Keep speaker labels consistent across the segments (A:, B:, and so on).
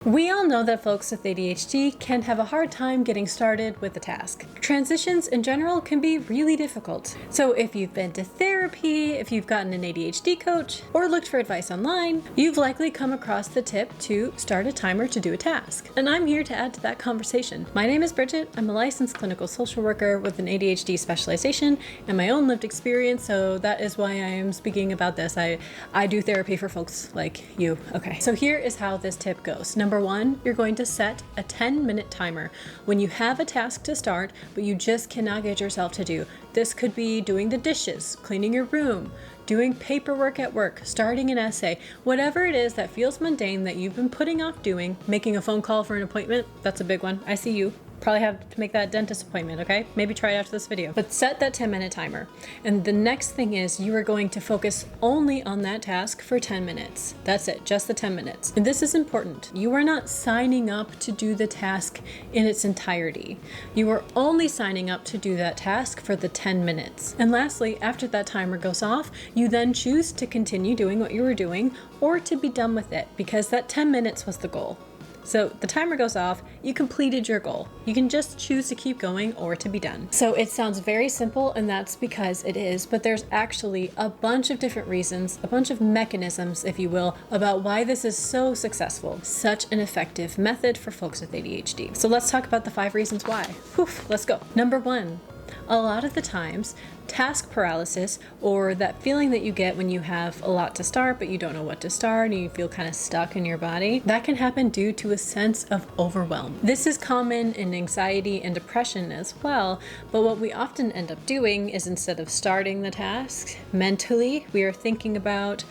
A: We all know that folks with ADHD can have a hard time getting started with a task. Transitions in general can be really difficult. So if you've been to therapy, if you've gotten an ADHD coach, or looked for advice online, you've likely come across the tip to start a timer to do a task. And I'm here to add to that conversation. My name is Bridget. I'm a licensed clinical social worker with an ADHD specialization and my own lived experience, so that is why I am speaking about this. I do therapy for folks like you. Okay, so here is how this tip goes. Number one, you're going to set a 10-minute timer when you have a task to start, but you just cannot get yourself to do. This could be doing the dishes, cleaning your room, doing paperwork at work, starting an essay, whatever it is that feels mundane that you've been putting off doing. Making a phone call for an appointment, that's a big one. I see you. Probably have to make that dentist appointment, okay? Maybe try it after this video. But set that 10-minute timer. And the next thing is you are going to focus only on that task for 10 minutes. That's it, just the 10 minutes. And this is important. You are not signing up to do the task in its entirety. You are only signing up to do that task for the 10 minutes. And lastly, after that timer goes off, you then choose to continue doing what you were doing or to be done with it, because that 10 minutes was the goal. So the timer goes off, you completed your goal. You can just choose to keep going or to be done. So it sounds very simple, and that's because it is, but there's actually a bunch of different reasons, a bunch of mechanisms, if you will, about why this is so successful. Such an effective method for folks with ADHD. So let's talk about the 5 reasons why. Whew, let's go. Number 1. A lot of the times, task paralysis, or that feeling that you get when you have a lot to start but you don't know what to start and you feel kind of stuck in your body, that can happen due to a sense of overwhelm. This is common in anxiety and depression as well, but what we often end up doing is, instead of starting the task, mentally we are thinking about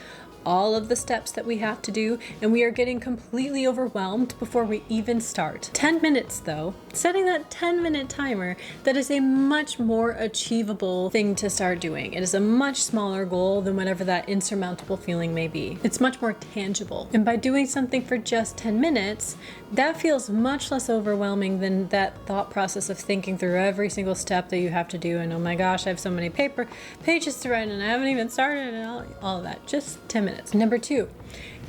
A: all of the steps that we have to do, and we are getting completely overwhelmed before we even start. 10 minutes though, setting that 10-minute timer, that is a much more achievable thing to start doing. It is a much smaller goal than whatever that insurmountable feeling may be. It's much more tangible. And by doing something for just 10 minutes, that feels much less overwhelming than that thought process of thinking through every single step that you have to do, and oh my gosh, I have so many pages to write and I haven't even started, and all of that. Just 10 minutes. Number 2,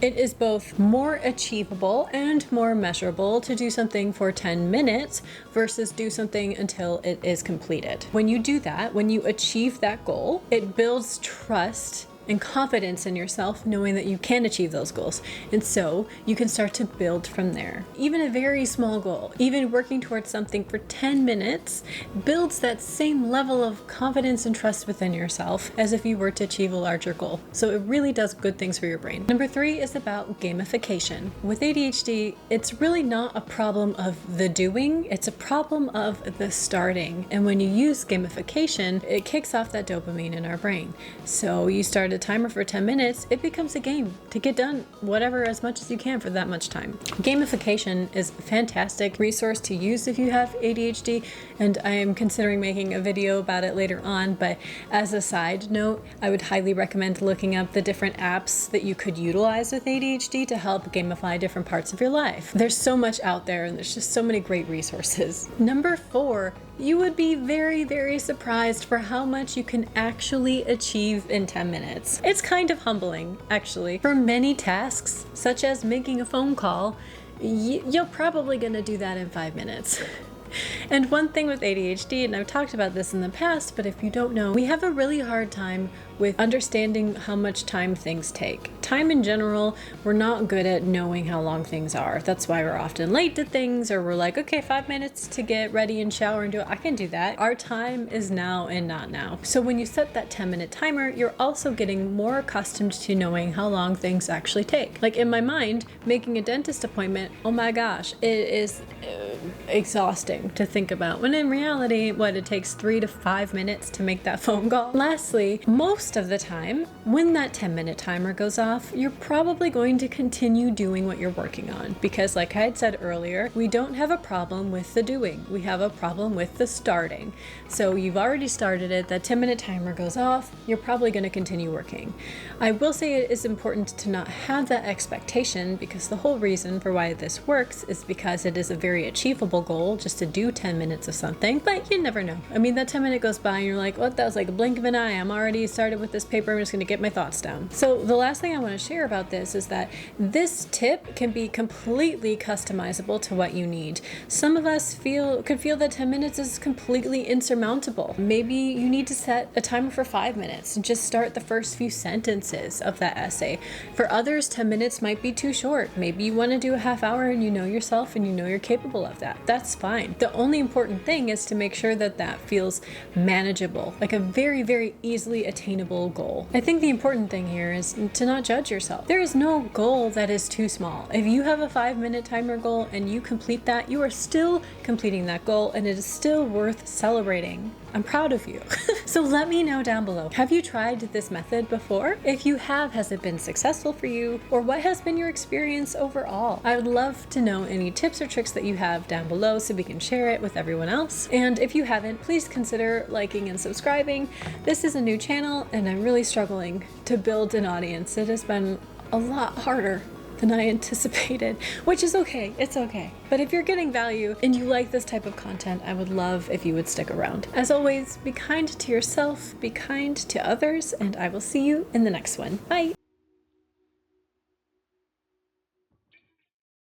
A: it is both more achievable and more measurable to do something for 10 minutes versus do something until it is completed. When you do that, when you achieve that goal, it builds trust and confidence in yourself, knowing that you can achieve those goals. And so you can start to build from there. Even a very small goal, even working towards something for 10 minutes, builds that same level of confidence and trust within yourself as if you were to achieve a larger goal. So it really does good things for your brain. Number 3 is about gamification. With ADHD, it's really not a problem of the doing, it's a problem of the starting. And when you use gamification, it kicks off that dopamine in our brain. So you start a timer for 10 minutes, it becomes a game to get done whatever as much as you can for that much time. Gamification is a fantastic resource to use if you have ADHD, and I am considering making a video about it later on, but as a side note, I would highly recommend looking up the different apps that you could utilize with ADHD to help gamify different parts of your life. There's so much out there, and there's just so many great resources. Number 4, you would be very, very surprised for how much you can actually achieve in 10 minutes. It's kind of humbling, actually. For many tasks, such as making a phone call, you're probably gonna do that in 5 minutes. And one thing with ADHD, and I've talked about this in the past, but if you don't know, we have a really hard time with understanding how much time things take. Time in general, we're not good at knowing how long things are. That's why we're often late to things, or we're like, okay, 5 minutes to get ready and shower and do it. I can do that. Our time is now and not now. So when you set that 10-minute timer, you're also getting more accustomed to knowing how long things actually take. Like in my mind, making a dentist appointment, oh my gosh, it is exhausting to think about, when in reality, it takes 3 to 5 minutes to make that phone call. Lastly, most of the time, when that 10-minute timer goes off, you're probably going to continue doing what you're working on, because like I had said earlier, we don't have a problem with the doing, we have a problem with the starting. So you've already started it, that 10-minute timer goes off, you're probably going to continue working. I will say it is important to not have that expectation, because the whole reason for why this works is because it is a very achievable goal just to do 10 minutes of something, but you never know. I mean, that 10 minute goes by and you're like, what, that was like a blink of an eye, I'm already started started with this paper. I'm just going to get my thoughts down. So the last thing I want to share about this is that this tip can be completely customizable to what you need. Some of us could feel that 10 minutes is completely insurmountable. Maybe you need to set a timer for 5 minutes and just start the first few sentences of that essay. For others, 10 minutes might be too short. Maybe you want to do a half hour and you know yourself and you know you're capable of that. That's fine. The only important thing is to make sure that that feels manageable, like a very, very easily attainable goal. I think the important thing here is to not judge yourself. There is no goal that is too small. If you have a 5-minute timer goal and you complete that, you are still completing that goal and it is still worth celebrating. I'm proud of you. So let me know down below. Have you tried this method before? If you have, has it been successful for you? Or what has been your experience overall? I would love to know any tips or tricks that you have down below so we can share it with everyone else. And if you haven't, please consider liking and subscribing. This is a new channel and I'm really struggling to build an audience. It has been a lot harder than I anticipated, which is okay. It's okay. But if you're getting value and you like this type of content, I would love if you would stick around. As always, be kind to yourself, be kind to others, and I will see you in the next one. Bye.